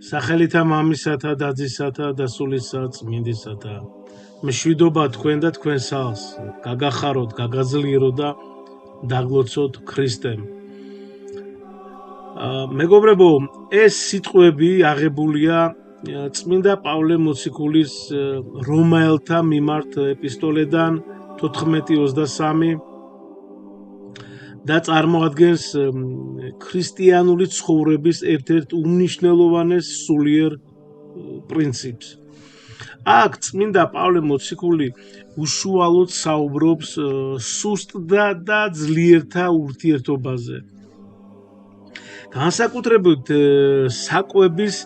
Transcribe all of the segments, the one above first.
სახელითა მამისათა და ძისათა და სულისა წმინდისათა. მშვიდობა თქვენ და თქვენ სახლს, გაგახაროთ, გაგაძლიეროთ და დაგლოცოთ ქრისტემ. მეგობრებო, ეს სიტყვები აღებულია წმინდა პავლე მოციქულის რომაელთა მიმართ ეპისტოლედან 14:23 და წარმოადგენს ქრისტიანული ცხოვრების ერთ-ერთ უმნიშვნელოვანეს სულიერ პრინციპს. აქ წმინდა პავლე მოციქული უშუალოდ საუბრობს სუსტ და ძლიერთა ურთიერთობაზე. განსაკუთრებით საკვების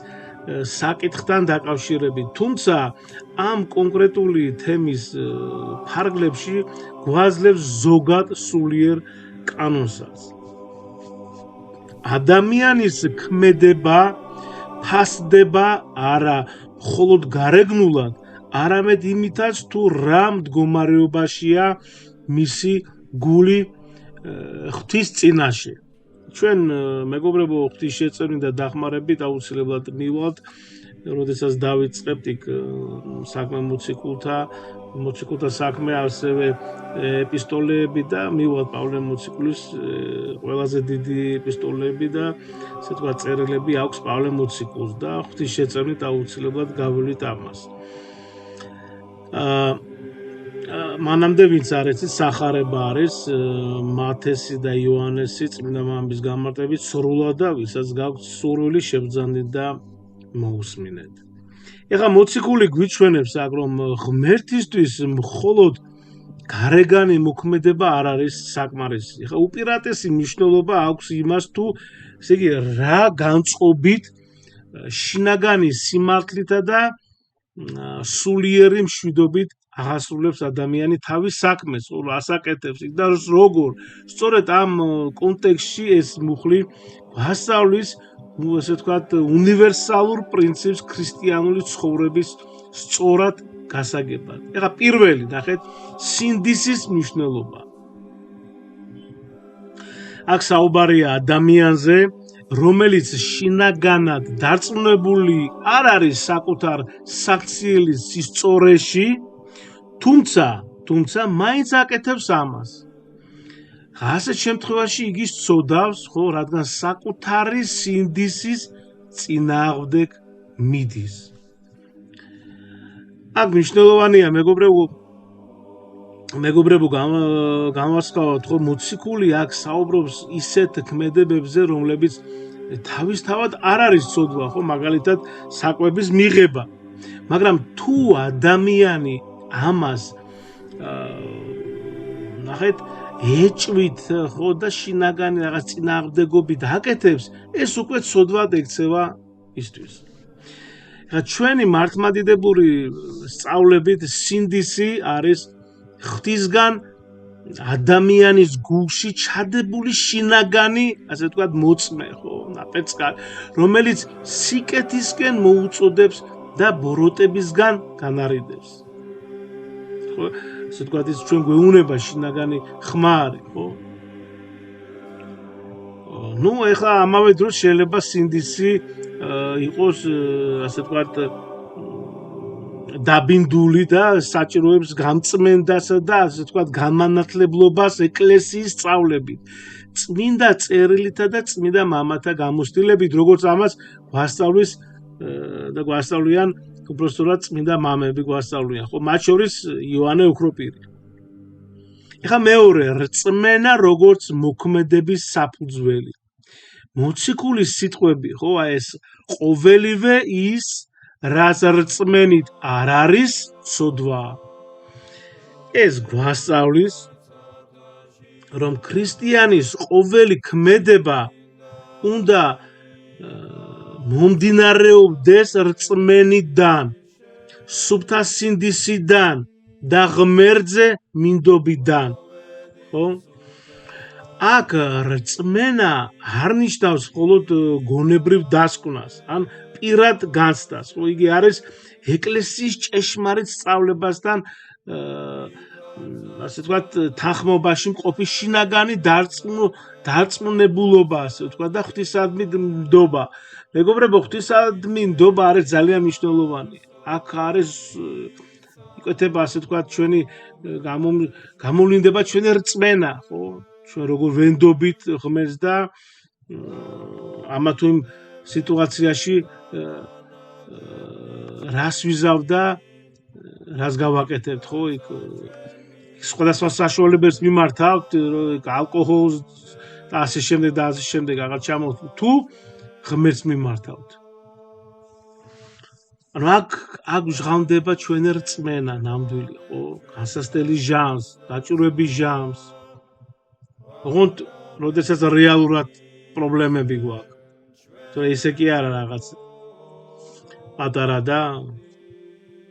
საკითხთან დაკავშირებით, თუმცა ამ კონკრეტული თემის ფარგლებში გვაძლევს ზოგად სულიერ კანონსაც. ადამიანის ქმედება ფასდება არა მხოლოდ გარეგნულად, არამედ იმითაც თუ რა მდგომარეობაშია მისი გული ღვთის წინაშე. ჩვენ მეგობრებო, ღვთის შეწევნით და დახმარებით აუცილებლად მივალთ, როდესაც დავიწყებთ იქ საქმე მოციქულთა საქმე, ასევე ეპისტოლეები და მივალთ პავლე მოციქულის ყველაზე დიდი ეპისტოლეები და ასე თქვა წერილები აქვს პავლე მოციქულს და ღვთის შეწევნით აუცილებლად გავვლით ამას. მანამდე ვინც არ იცით, სახარება არის მათესი და იოანესი წმინდა მამების გამარტებით სრულად და ვისაც გაქვთ სურვილი შევძანდით და მოусმინეთ. ეხლა მოციქული გვიჩვენებს აქ, რომ ღმერთისთვის მხოლოდ გარეგანი მოქმედება არ არის საკმარისი. ეხლა უპირატესი მნიშვნელობა აქვს იმას, თუ ესე იგი რა განწყობით შინაგანი სიმართლითა და სულიერი მშვიდობით აღასრულებს ადამიანი თავის საქმეს, ასაკეთებს იქ და როგორ. სწორედ ამ კონტექსტში ეს მუხლი გვასწავლის, ასე ვთქვათ, უნივერსალურ პრინციპს ქრისტიანული ცხოვრების სწორად გასაგებად. ეხლა პირველი, ნახეთ, სინდისის მნიშვნელობა. აქ საუბარია ადამიანზე, რომელიც შინაგანად დარწმუნებული არ არის საკუთარ საქციელის სისწორეში, თუმცა მაინც აკეთებს ამას. ასეთ შემთხვევაში იგი სწოდავს, ხო, რადგან საკუთარი სინდისის წინააღმდეგ მიდის. აქ მნიშვნელოვანია, მეგობრებო, განვასხვაოთ, ხო, მოციქული აქ საუბრობს ისეთ ქმედებებზე, რომლებიც თავისთავად არ არის ცოდვა, ხო, მაგალითად საკვების მიღება. მაგრამ თუ ადამიანი ამას ნახეთ ეჭვით, ხო, და შინაგანი რაღაც წინააღმდეგობით აკეთებს, ეს უკვე ცოდვად ექცევა ისთვის. ეხლა ჩვენი მართლმადიდებლური სწავლებით სინდისი არის ღვთისგან ადამიანის გულში ჩადებული შინაგანი, ასე ვთქვათ, მოწმე, ხო, ნაპეწკარი, რომელიც სიკეთისკენ მოუწოდებს და ბოროტებისგან განარიდებს. ხო, ასე ვთქვათ, ის ჩვენ გვეუნება შინაგანი ხმარი, ხო? ნუ ეხლა ამავე დროს შეიძლება სინდისი იყოს, ასე ვთქვათ, დაბინდული და საჭიროებს გამწმენდასა და ასე ვთქვათ, განმანათლებლობას ეკლესიის სწავლებით, წმინდა წერილითა და წმინდა მამათა გამოცდილებით, როგორც ამას გვასწავლის და გვასწავლიან უბრალოდ წმინდა მამები გვასწავლიან, ხო, მათ შორის იოანე ოქროპირი. ეხლა მეორე, რწმენა როგორც მოქმედების საფუძველი. მოციქულის სიტყვები, ხო, ეს ყოველივე ის, რაც რწმენით არ არის ცოდვა. ეს გვასწავლის, რომ ქრისტიანის ყოველი ქმედება უნდა მომდინარეობდეს რწმენიდან, სუფთა სინდისიდან და ღმერთზე მინდობიდან. ხო? აქ რწმენა არ ნიშნავს მხოლოდ გონებრივ დასკვნას, ან პირად განცდას. ხო, იგი არის ეკლესიის ჭეშმარიტ სწავლებასთან ასე ვთქვათ, თანხმობაში მყოფი შინაგანი დარწმუნებულობა, ასე ვთქვათ, და ღვთისადმი ნდობა. მეგობრებო, ღვთისადმი ნდობა არის ძალიან მნიშვნელოვანი. აქ არის იკვეთება, ასე ვთქვათ, ჩვენი გამოვლინდება ჩვენი რწმენა, ხო? ჩვენ როგორ ვენდობით ღმერთს და ამა თუ იმ სიტუაციაში რას ვიზავ და რას გავაკეთებთ, ხო? იქ სხვადასხვა საშუალებებს მიმართავთ, ალკოჰოლს და ასე შემდეგ და ასე შემდეგ აღარ ჩამოვთ, თუ ღმერთს მიმართავთ. ანუ აქ ჟღავდება ჩვენი რწმენა ნამდვილი, ხო? განსასწრელი ჟამს, დაჭირვების ჟამს. ოღონდ, როდესაც რეალურად პრობლემები გვაქვს. თორე ისე კი არა რაღაც პატარა და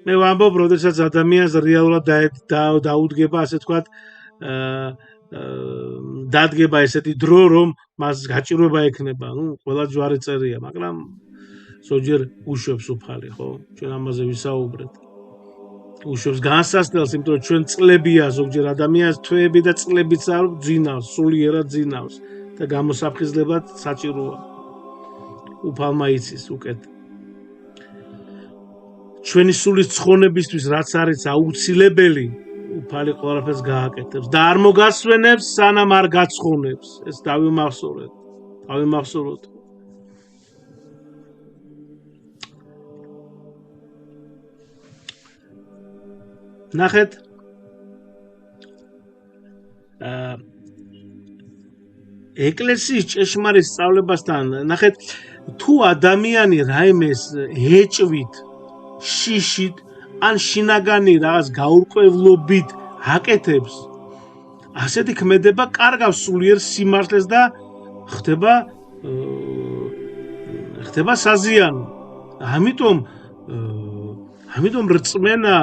მე ვამბობ, როდესაც ადამიანს რეალურად დაუდგება, ასე ვთქვათ, დადგება ესეთი დრო, რომ მას გაჭირვება ექნება. ყველა ჯვარი წერია, მაგრამ ზოგჯერ უშვებს უფალი, ხო? ჩვენ ამაზე ვისაუბრეთ. უშვებს განსასწრელს, იმიტომ რომ ჩვენ წლებია ზოგჯერ ადამიანს თვეები და წლებიც არ ძინავს, სულიერად ძინავს და გამოსაფხიზლებად საჭიროა. უფალმა იცის უკეთ. ჩვენი სულის ცხონებისთვის რაც არის აუცილებელი, უფალი ყველაფერს გააკეთებს და არ მოგასვენებს, სანამ არ გაცხონებს. ეს დავიმახსოვროთ. ნახეთ, ეკლესიის ჭეშმარიტ სწავლებასთან, ნახეთ, თუ ადამიანი რაიმეს ეჭვით, შიშით, ან შინაგანი რაღაც გაურკვევლობით აკეთებს, ასეთი ქმედება კარგავს სულიერ სიმართლეს და ხდება საზიანო. ამიტომ რწმენა,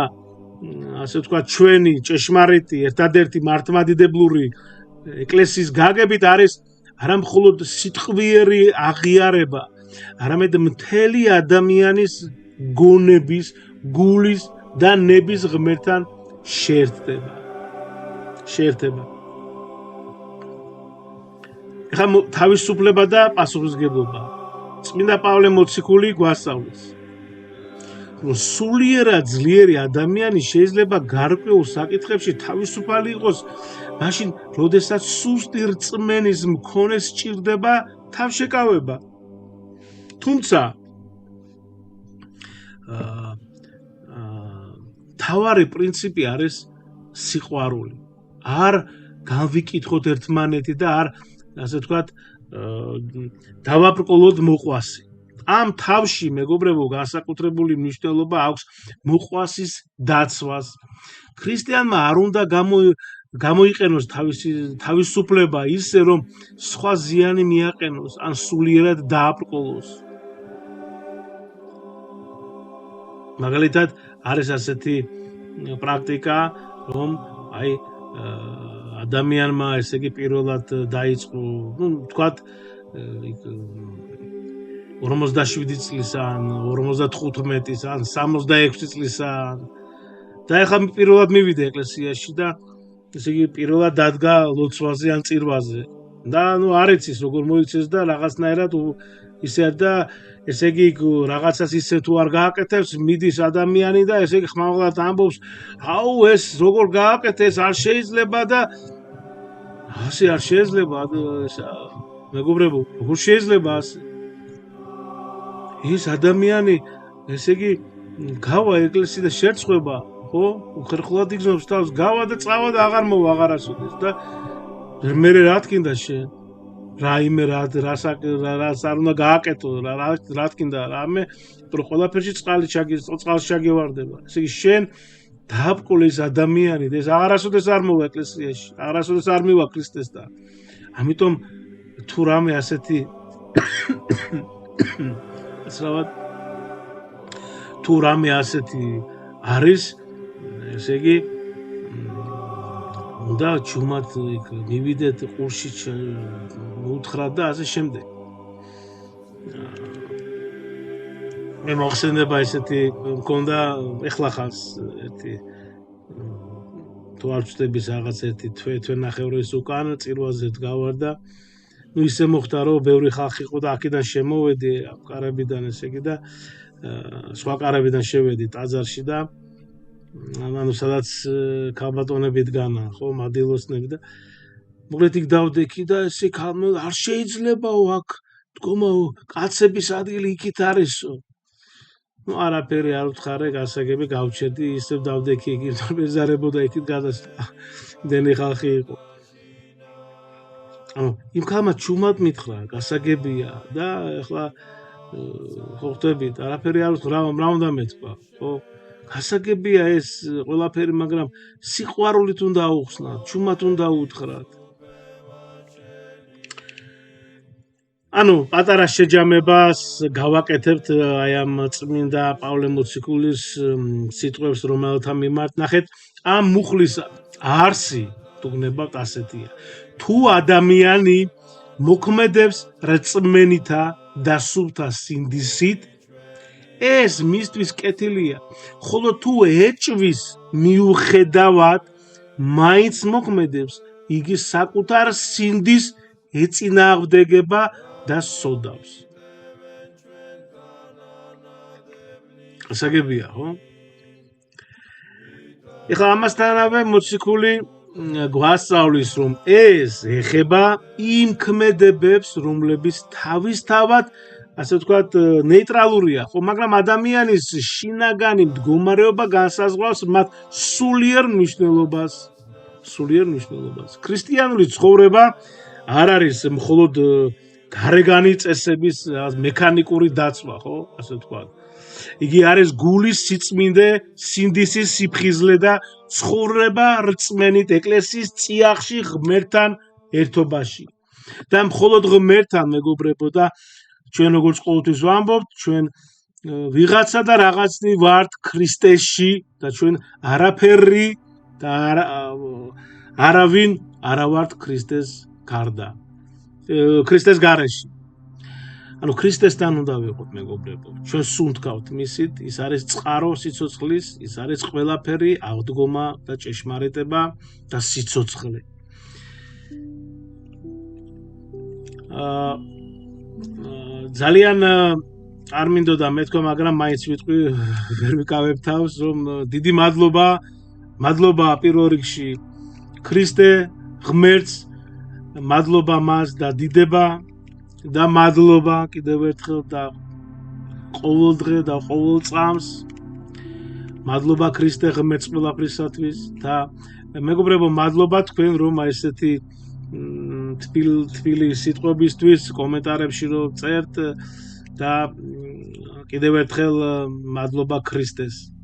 ასე ვთქვათ, ჩვენი ჭეშმარიტი, ერთადერთი მართლმადიდებლური ეკლესიის გაგებით არის არა მხოლოდ სიტყვიერი აღიარება, არამედ მთელი ადამიანის გონების, გულის და ნების ღმერთთან შეერთება. ეხლა თავისუფლება და პასუხისმგებლობა. წმინდა პავლე მოციქული გვასწავლის, რომ სულიერად ძლიერი ადამიანი შეიძლება გარკვეულ საკითხებში თავისუფალი იყოს, მაშინ, როდესაც სუსტი რწმენის მქონეს სჭირდება თავშეკავება. თუმცა თავარი პრინციპი არის სიყვარული. არ განვიკითხოთ ერთმანეთი და არ, ასე ვთქვათ, დავაბრკოლოთ მოყვასი. ამ თავში, მეგობრებო, განსაკუთრებული მნიშვნელობა აქვს მოყვასის დაცვას. ქრისტიანმა არ უნდა გამოიყენოს თავისუფლება ისე, რომ სხვა ზიანი მიაყენოს ან სულიერად დააბრკოლოს. მაგალითად, არის ასეთი პრაქტიკა, რომ ადამიანმა, ესე იგი, პირველად დაიწყო, ვთქვათ, 47 წლისა, ან 55-ის, ან 66 წლისა და ეხლა პირველად მივიდა ეკლესიაში და ესე იგი, პირველად დადგა ლოცვაზე ან წირვაზე. და არ იცის როგორ მოიქცეს და რაღაცნაირად ისე და ესე იგი რაღაცას ისე თუ არ გააკეთებს, მიდის ადამიანი და ესე იგი ხმამაღლად ამბობს, აუ ეს როგორ გააკეთეს, არ შეიძლება და ასე არ შეიძლება, მეგობრებო, როგორ შეიძლება ასე? ეს ადამიანი, ესე იგი, გავა ეკლესიაში და შერწყვება, ხო? უხერხულად იგზნობს თავს, გავა და წავა და აღარ მოვა აღარასოდეს და მე რა თქინდა შენ? რაიმე რას არ უნდა გააკეთო, რა თქინდა, რამე, რომ ყველაფერში წყალში ჩაგევარდება. ესე იგი, შენ დააბკოლე ეს ადამიანი და ეს აღარასოდეს არ მოვა ეკლესიაში, აღარასოდეს არ მივა ქრისტესთან. ამიტომ თუ რამე ასეთი თუ რამე ასეთი არის, ესე იგი, უნდა ჩუმად მივიდეთ ყურში უთხრათ და ასე შემდეგ. მე მოხსენდება ესეთი მქონდა ეხლა ხანს ერთი თუ არ ვწდების რაღაც ერთი თვე-ნახევრის უკან წირვაზე გავარდა. ნუ ისე მოხდა რომ ბევრი ხალხი იყო და აქედან შემოვედი კარებიდან ესე იგი და სხვა კარებიდან შევედი ტაძარში და ანუ სადაც ქალბატონები დგანან ხო მადილოსნები და მოკლედ იქ დავდექი და ესე არ შეიძლებაო აქ დგომა კაცების ადგილი იქით არისო ნუ არაფერი არ ვთხარე გასაგები გავჩერდი ისევ დავდექი იქ მეზარებოდა იქით გადასვლა დენი ხალხი იყო იმ ხალხმა ჩუმად მითხრა გასაგებია და ეხლა ხო ხტებით არაფერი არ ვთქვა რა უნდა მეთქვა ხო გასაგებია ეს ყველაფერი მაგრამ სიყვარულით უნდა აუხსნათ ჩუმად უნდა უთხრათ ანუ პატარა შეჯამებას გავაკეთებთ აი ამ წმინდა პავლე მოციქულის სიტყვებს რომელთა მიმართ ნახეთ ამ მუხლის არსი თუგნებავთ ასეთია თუ ადამიანი მოქმედებს რწმენითა და სულთა სინდისით ეს მისთვის კეთილია ხოლო თუ ეჭვის მიუხედავად მაინც მოქმედებს იგი საკუთარ სინდის ეწინააღმდეგება და სოდავს გასაგებია ხო ეხლა ამასთანავე მოციქული გვასწავლის რომ ეს ეხება იმ ქმედებებს რომლებიც თავისთავად ასე ვთქვათ ნეიტრალურია ხო მაგრამ ადამიანის შინაგანი მდგომარეობა განსაზღვრავს მათ სულიერ მნიშვნელობას ქრისტიანული ცხოვრება არ არის მხოლოდ გარეგანი წესების მექანიკური დაცვა ხო ასე ვთქვათ იგი არის გულის სიწმინდე სინდისის სიფხიზლე და ცხოვრება რწმენით ეკლესიის წიაღში ღმერთთან ერთობაში და მხოლოდ ღმერთთან მეგობრებო და ჩვენ როგორც ყოველთვის ვამბობთ ჩვენ ვიღაცა და რაღაცნი ვართ ქრისტეში და ჩვენ არაფერი და არავინ არა ვართ ქრისტეს გარდა ქრისტეს გარეშე ანუ ქრისტესთან უნდა ვიყოთ მეგობრებო ჩვენ სუნთქავთ მისით ის არის წყარო სიცოცხლის ის არის ყველაფერი აღდგომა და ჭეშმარიტება და სიცოცხლე ძალიან არ მინდოდა მეთქვა მაგრამ მაინც ვიტყვი ვერ ვიკავებ თავს რომ დიდი მადლობა პირველ რიგში ქრისტე ღმერთს მადლობა მას და დიდება და მადლობა კიდევ ერთხელ და ყოველ დღე და ყოველ წამს მადლობა ქრისტე ღმერთს ყველაფრისათვის და მეგობრებო მადლობა თქვენ რომ ესეთი თბილი სიტყვებისთვის კომენტარებში რომ წერთ და კიდევ ერთხელ მადლობა ქრისტეს